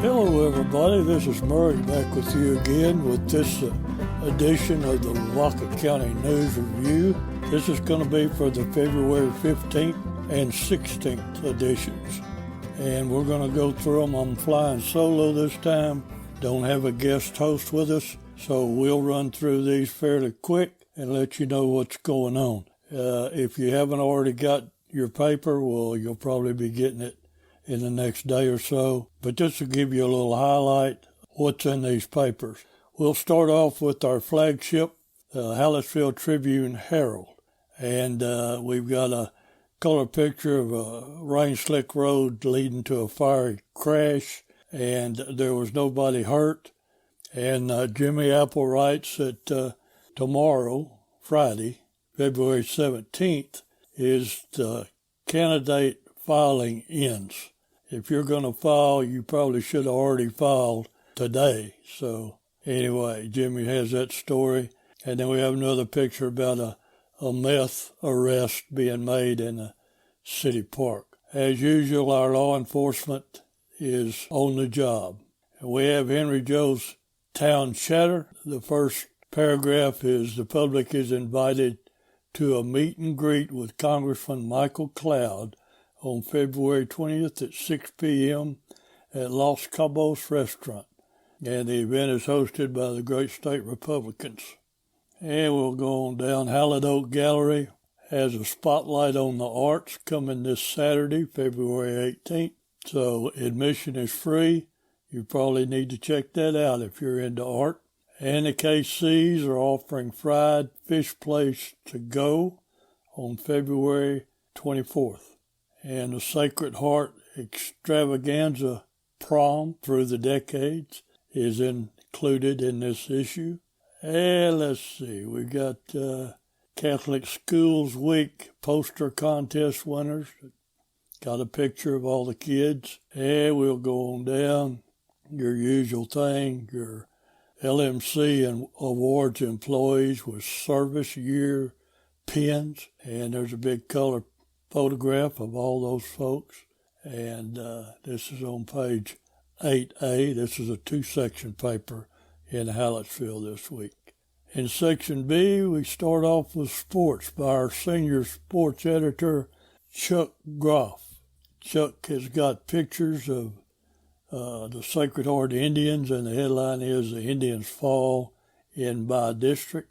Hello everybody, this is Murray back with you again with this edition of the Lavaca County News Review. This is going to be for the February 15th and 16th editions. And we're going to go through them. I'm flying solo this time, don't have a guest host with us, so we'll run through these fairly quick and let you know what's going on. If you haven't already got your paper, well, you'll probably be getting it in the next day or so, but this will give you a little highlight what's in these papers. We'll start off with our flagship, the Hallettsville Tribune-Herald, and we've got a color picture of a rain-slick road leading to a fiery crash, and there was nobody hurt. And Jimmy Apple writes that tomorrow, Friday, February 17th, is the candidate filing ends. If you're going to file, you probably should have already filed today. So anyway, Jimmy has that story. And then we have another picture about a meth arrest being made in a city park. As usual, our law enforcement is on the job. And we have Henry Joe's Town Chatter. The first paragraph is the public is invited to a meet and greet with Congressman Michael Cloud on February 20th at 6 p.m. at Los Cabos Restaurant. And the event is hosted by the great state Republicans. And we'll go on down. Hallett Oak Gallery has a spotlight on the arts coming this Saturday, February 18th. So admission is free. You probably need to check that out if you're into art. And the KCs are offering fried fish plates to go on February 24th. And the Sacred Heart Extravaganza Prom Through the Decades is included in this issue. And let's see, we got Catholic Schools Week poster contest winners. Got a picture of all the kids. And we'll go on down. Your usual thing, your LMC and awards employees with service year pins. And there's a big color photograph of all those folks, and this is on page 8A. This is a two-section paper in Hallettsville this week. In section B, we start off with sports by our senior sports editor, Chuck Groff. Chuck has got pictures of the Sacred Heart Indians, and the headline is The Indians Fall in by District.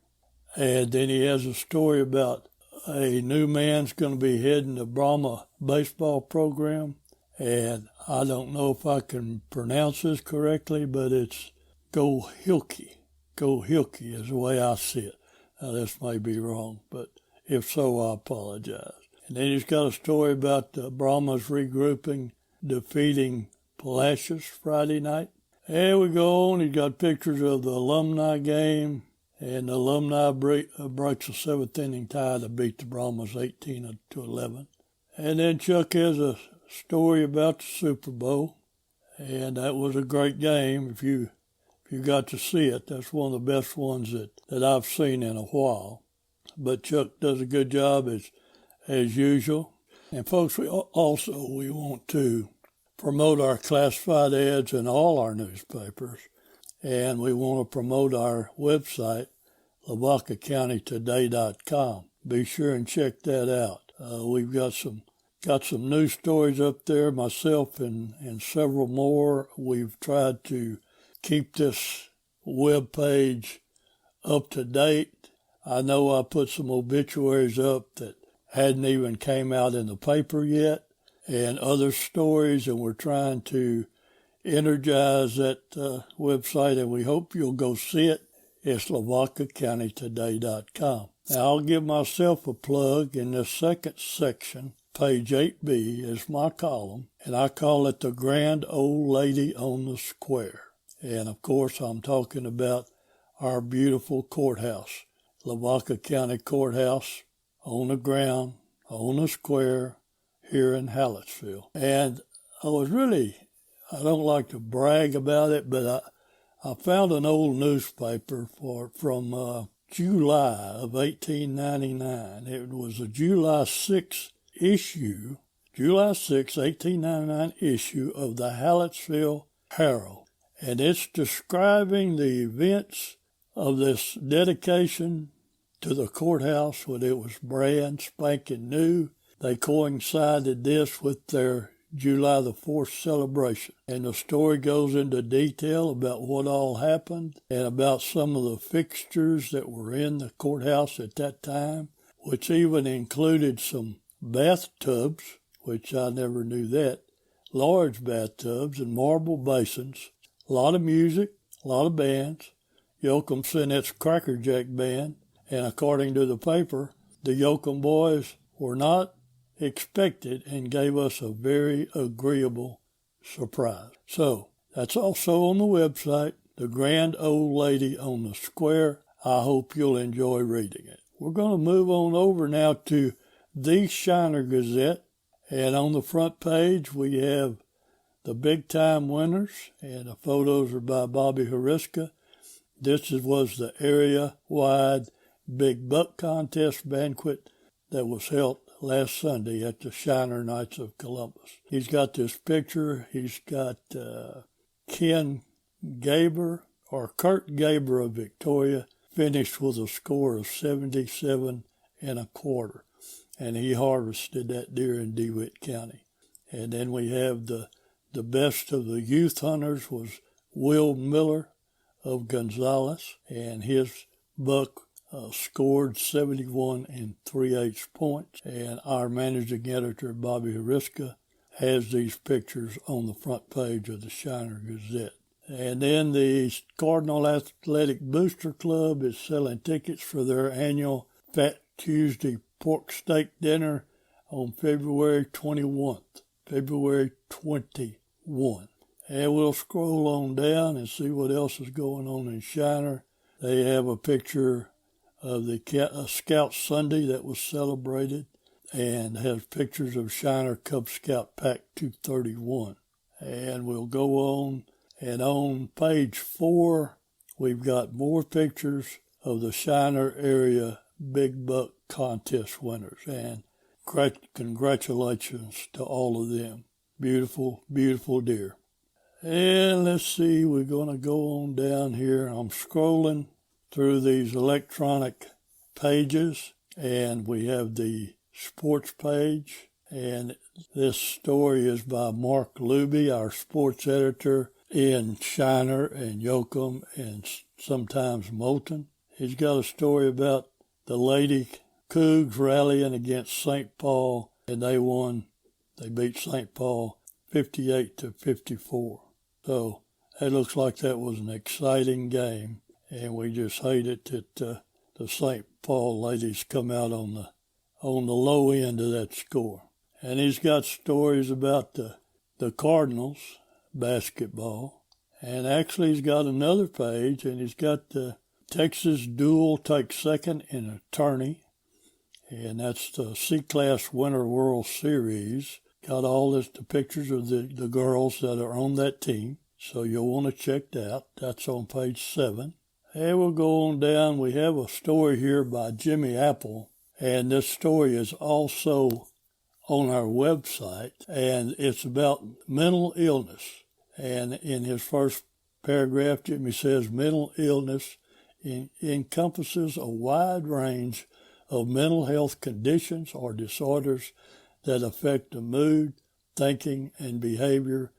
And then he has a story about a new man's going to be heading the Brahma baseball program, and I don't know if I can pronounce this correctly, but it's Go Hilke. Go Hilke is the way I see it. Now, this may be wrong, but if so, I apologize. And then he's got a story about the Brahmas regrouping, defeating Palacios Friday night. And we go on. He's got pictures of the alumni game. And the alumni breaks a seventh inning tie to beat the Brahmas 18-11. And then Chuck has a story about the Super Bowl, and that was a great game. If you got to see it, that's one of the best ones that I've seen in a while. But Chuck does a good job as usual. And folks, we want to promote our classified ads in all our newspapers. And we want to promote our website, LavacaCountyToday.com. Be sure and check that out. We've got some news stories up there, myself and several more. We've tried to keep this web page up to date. I know I put some obituaries up that hadn't even came out in the paper yet, and other stories, and we're trying to energize that website, and we hope you'll go see it. It's LavacaCountyToday.com. Now, I'll give myself a plug in the second section. Page 8B is my column, and I call it The Grand Old Lady on the Square. And, of course, I'm talking about our beautiful courthouse, Lavaca County Courthouse, on the ground, on the square, here in Hallettsville. And I don't like to brag about it, but I found an old newspaper from July of 1899. It was a July 6 issue, July 6, 1899 issue of the Hallettsville Herald. And it's describing the events of this dedication to the courthouse when it was brand spanking new. They coincided this with their July the 4th celebration. And the story goes into detail about what all happened and about some of the fixtures that were in the courthouse at that time, which even included some bathtubs, which I never knew that, large bathtubs and marble basins, a lot of music, a lot of bands. Yoakum sent its Cracker Jack band, and according to the paper, the Yoakum boys were not expected and gave us a very agreeable surprise. So, that's also on the website, The Grand Old Lady on the Square. I hope you'll enjoy reading it. We're going to move on over now to the Shiner Gazette, and on the front page we have the big time winners, and the photos are by Bobby Hariska. This was the area-wide Big Buck Contest banquet that was held last Sunday at the Shiner Knights of Columbus. He's got this picture. He's got Kurt Gaber of Victoria, finished with a score of 77 1/4. And he harvested that deer in DeWitt County. And then we have the best of the youth hunters was Will Miller of Gonzales, and his buck scored 71 3/8 points. And our managing editor, Bobby Hariska, has these pictures on the front page of the Shiner Gazette. And then the Cardinal Athletic Booster Club is selling tickets for their annual Fat Tuesday pork steak dinner on February 21. And we'll scroll on down and see what else is going on in Shiner. They have a picture of the Scout Sunday that was celebrated, and has pictures of Shiner Cub Scout Pack 231. And we'll go on, and on page 4, we've got more pictures of the Shiner area Big Buck Contest winners, and congratulations to all of them. Beautiful, beautiful deer. And let's see, we're going to go on down here. I'm scrolling through these electronic pages, and we have the sports page, and this story is by Mark Luby, our sports editor in Shiner and Yoakum and sometimes Moulton. He's got a story about the Lady Cougs rallying against St. Paul, and they won. They beat St. Paul 58-54. So it looks like that was an exciting game, and we just hate it that the St. Paul ladies come out on the low end of that score. And he's got stories about the Cardinals basketball, and actually he's got another page, and he's got the Texas Duel takes second in a tourney, and that's the C-Class Winter World Series. Got all the pictures of the girls that are on that team, so you'll want to check that. That's on page 7. And we'll go on down. We have a story here by Jimmy Apple, and this story is also on our website, and it's about mental illness. And in his first paragraph, Jimmy says, mental illness encompasses a wide range of mental health conditions or disorders that affect the mood, thinking, and behavior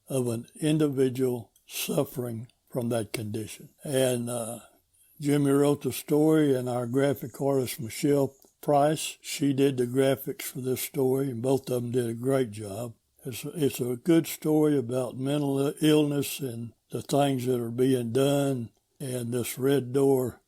of an individual suffering from that condition. And Jimmy wrote the story, and our graphic artist, Michelle Price, she did the graphics for this story, and both of them did a great job. It's a good story about mental illness and the things that are being done, and this Red Door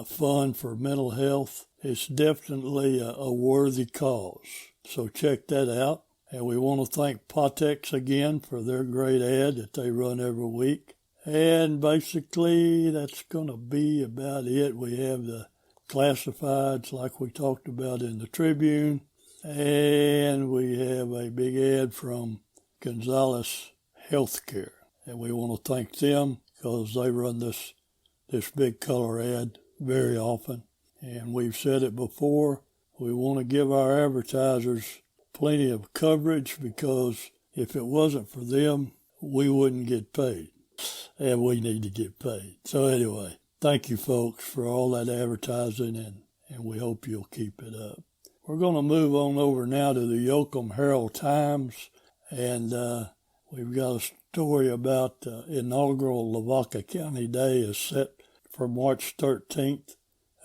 Fund for Mental Health. It's definitely a worthy cause. So check that out. And we want to thank Potex again for their great ad that they run every week. And basically, that's going to be about it. We have the classifieds like we talked about in the Tribune. And we have a big ad from Gonzales Healthcare. And we want to thank them because they run this big color ad very often. And we've said it before, we want to give our advertisers plenty of coverage, because if it wasn't for them, we wouldn't get paid. And we need to get paid. So anyway, thank you folks for all that advertising, and we hope you'll keep it up. We're going to move on over now to the Yoakum Herald-Times, and we've got a story about the inaugural Lavaca County Day is set for March 13th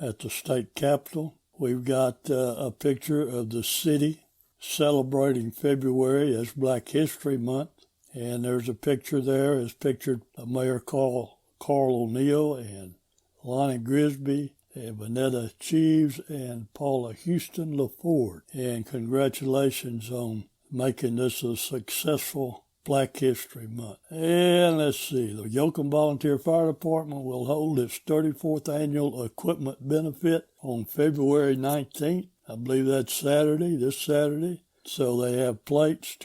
at the state capitol. We've got a picture of the city celebrating February as Black History Month. And there's a picture there, is pictured of Mayor Carl O'Neill and Lonnie Grisby and Vanetta Cheeves and Paula Houston LaFord. And congratulations on making this a successful Black History Month. And let's see, the Yoakum Volunteer Fire Department will hold its 34th annual equipment benefit on February 19th. I believe that's Saturday, this Saturday. So they have plates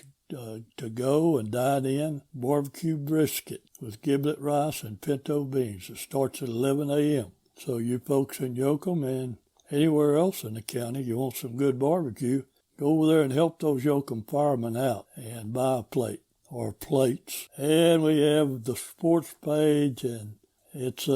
to go and dine in barbecue brisket with giblet rice and pinto beans. It starts at 11 a.m. So you folks in Yoakum and anywhere else in the county, you want some good barbecue, go over there and help those Yoakum firemen out and buy a plate or plates. And we have the sports page, and it's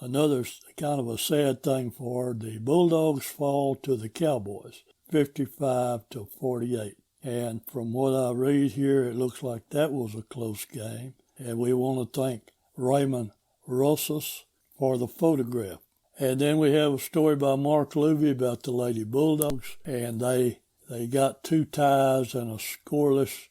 another kind of a sad thing for the Bulldogs fall to the Cowboys, 55-48. And from what I read here, it looks like that was a close game. And we want to thank Raymond Rosas for the photograph. And then we have a story by Mark Luvy about the Lady Bulldogs. And they got 2 ties and a scoreless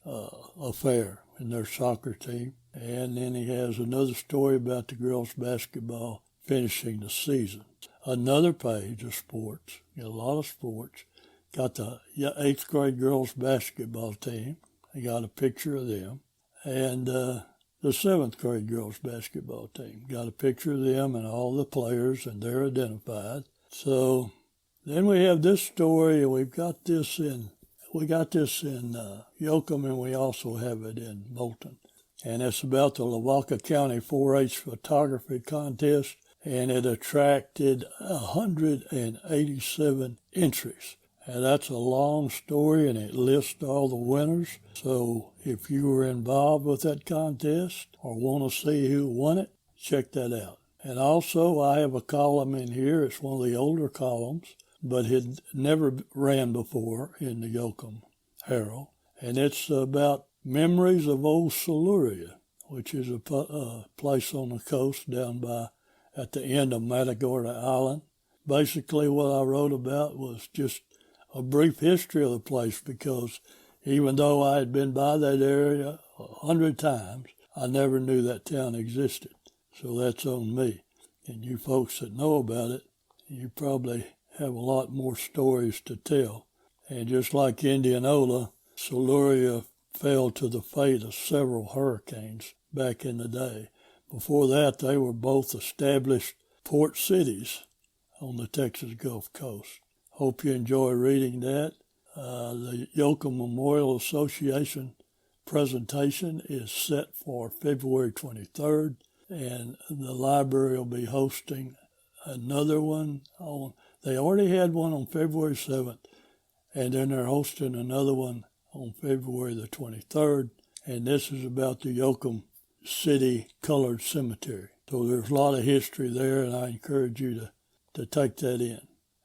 affair in their soccer team. And then he has another story about the girls basketball finishing the season. Another page of sports, a lot of sports. Got the 8th grade girls basketball team. I got a picture of them. And the 7th grade girls basketball team. Got a picture of them and all the players, and they're identified. So then we have this story, and we got this in Yoakum, and we also have it in Moulton. And it's about the Lavaca County 4-H photography contest, and it attracted 187 entries. And that's a long story, and it lists all the winners. So if you were involved with that contest or want to see who won it, check that out. And also, I have a column in here. It's one of the older columns, but it never ran before in the Yoakum Herald. And it's about memories of old Siluria, which is a place on the coast down by at the end of Matagorda Island. Basically, what I wrote about was just a brief history of the place, because even though I had been by that area 100 times, I never knew that town existed. So that's on me. And you folks that know about it, you probably have a lot more stories to tell. And just like Indianola, Siluria fell to the fate of several hurricanes back in the day. Before that, they were both established port cities on the Texas Gulf Coast. Hope you enjoy reading that. The Yoakum Memorial Association presentation is set for February 23rd, and the library will be hosting another one they already had one on February 7th, and then they're hosting another one on February the 23rd, and this is about the Yoakum City Colored Cemetery. So there's a lot of history there, and I encourage you to take that in.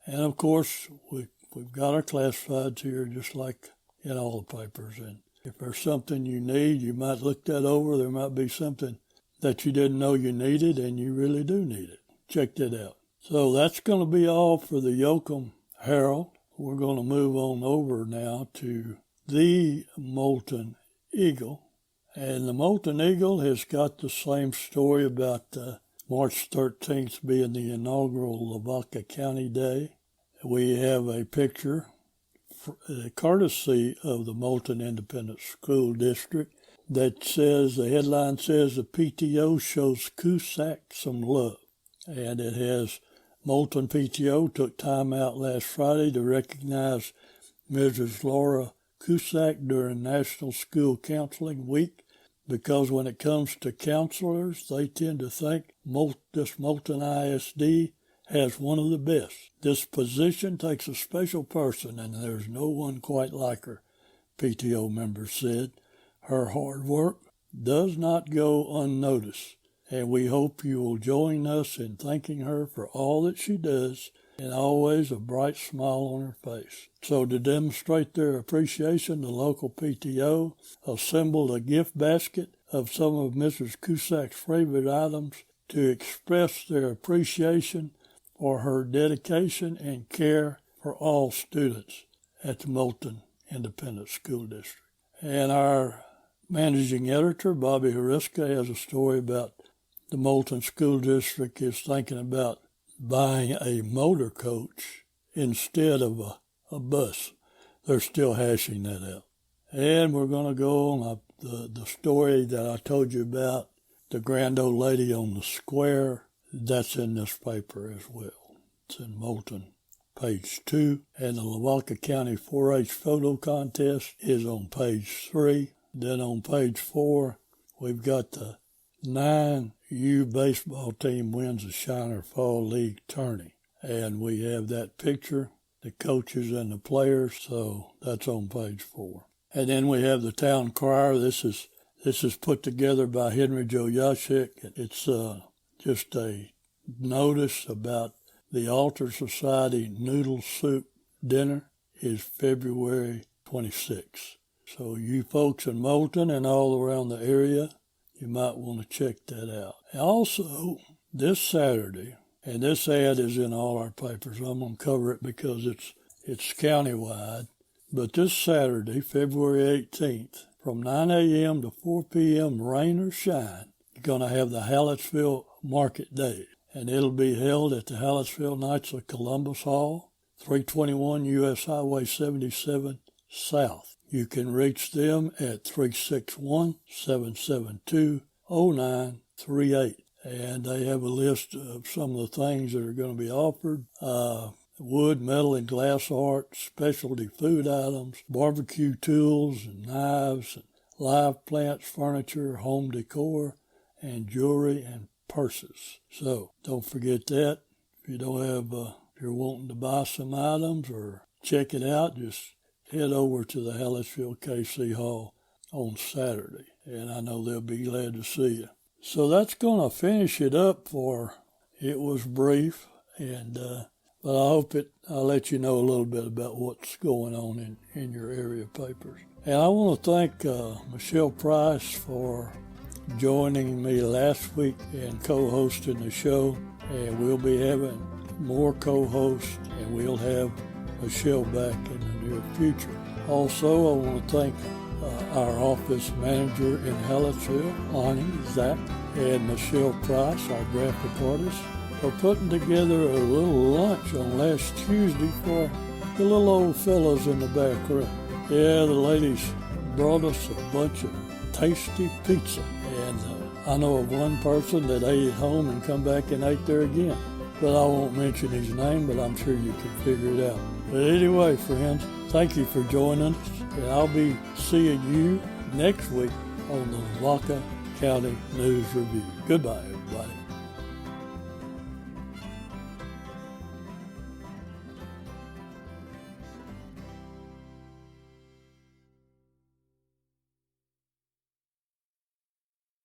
And of course, we've got our classifieds here just like in all the papers. And if there's something you need, you might look that over. There might be something that you didn't know you needed, and you really do need it. Check that out. So that's going to be all for the Yoakum Herald. We're going to move on over now to the Moulton Eagle. And the Moulton Eagle has got the same story about March 13th being the inaugural Lavaca County Day. We have a picture, courtesy of the Moulton Independent School District, that says, the headline says, the PTO shows Cusack some love. And it has Moulton PTO took time out last Friday to recognize Mrs. Laura Cusack during National School Counseling Week, because when it comes to counselors, they tend to think this Moulton ISD has one of the best. This position takes a special person, and there's no one quite like her, PTO members said. Her hard work, does not go unnoticed, and we hope you will join us in thanking her for all that she does and always a bright smile on her face. So to demonstrate their appreciation, the local PTO assembled a gift basket of some of Mrs. Cusack's favorite items to express their appreciation for her dedication and care for all students at the Moulton Independent School District. And our managing editor, Bobby Hariska, has a story about the Moulton School District is thinking about buying a motor coach instead of a bus. They're still hashing that out. And we're going to go on the story that I told you about, the grand old lady on the square. That's in this paper as well. It's in Moulton, page 2. And the Lavaca County 4-H photo contest is on page 3. Then on page 4, we've got the 9U baseball team wins the Shiner Fall League tourney. And we have that picture, the coaches and the players, so that's on page 4. And then we have the town crier. This is put together by Henry Joe Yashik. It's just a notice about the Altar Society Noodle Soup Dinner is February 26th. So you folks in Moulton and all around the area, you might want to check that out. Also, this Saturday, and this ad is in all our papers. I'm going to cover it because it's countywide. But this Saturday, February 18th, from 9 a.m. to 4 p.m., rain or shine, you're going to have the Hallettsville Market Day. And it'll be held at the Hallettsville Knights of Columbus Hall, 321 U.S. Highway 77 South. You can reach them at 361-772-0938. And they have a list of some of the things that are going to be offered. Wood, metal, and glass art, specialty food items, barbecue tools and knives, and live plants, furniture, home decor, and jewelry and purses. So don't forget that. If you don't have, if you're wanting to buy some items or check it out, just head over to the Hallettsville KC Hall on Saturday, and I know they'll be glad to see you. So that's going to finish it up for It Was Brief, and but I hope I'll let you know a little bit about what's going on in your area papers. And I want to thank Michelle Price for joining me last week and co-hosting the show. And we'll be having more co-hosts, and we'll have Michelle back in the near future. Also, I want to thank our office manager in Hallettsville, Lonnie, Zach, and Michelle Price, our graphic artist, for putting together a little lunch on last Tuesday for the little old fellows in the back room. Yeah, the ladies brought us a bunch of tasty pizza, and I know of one person that ate at home and come back and ate there again. But I won't mention his name, but I'm sure you can figure it out. But anyway, friends, thank you for joining us, and I'll be seeing you next week on the Lavaca County News Review. Goodbye, everybody.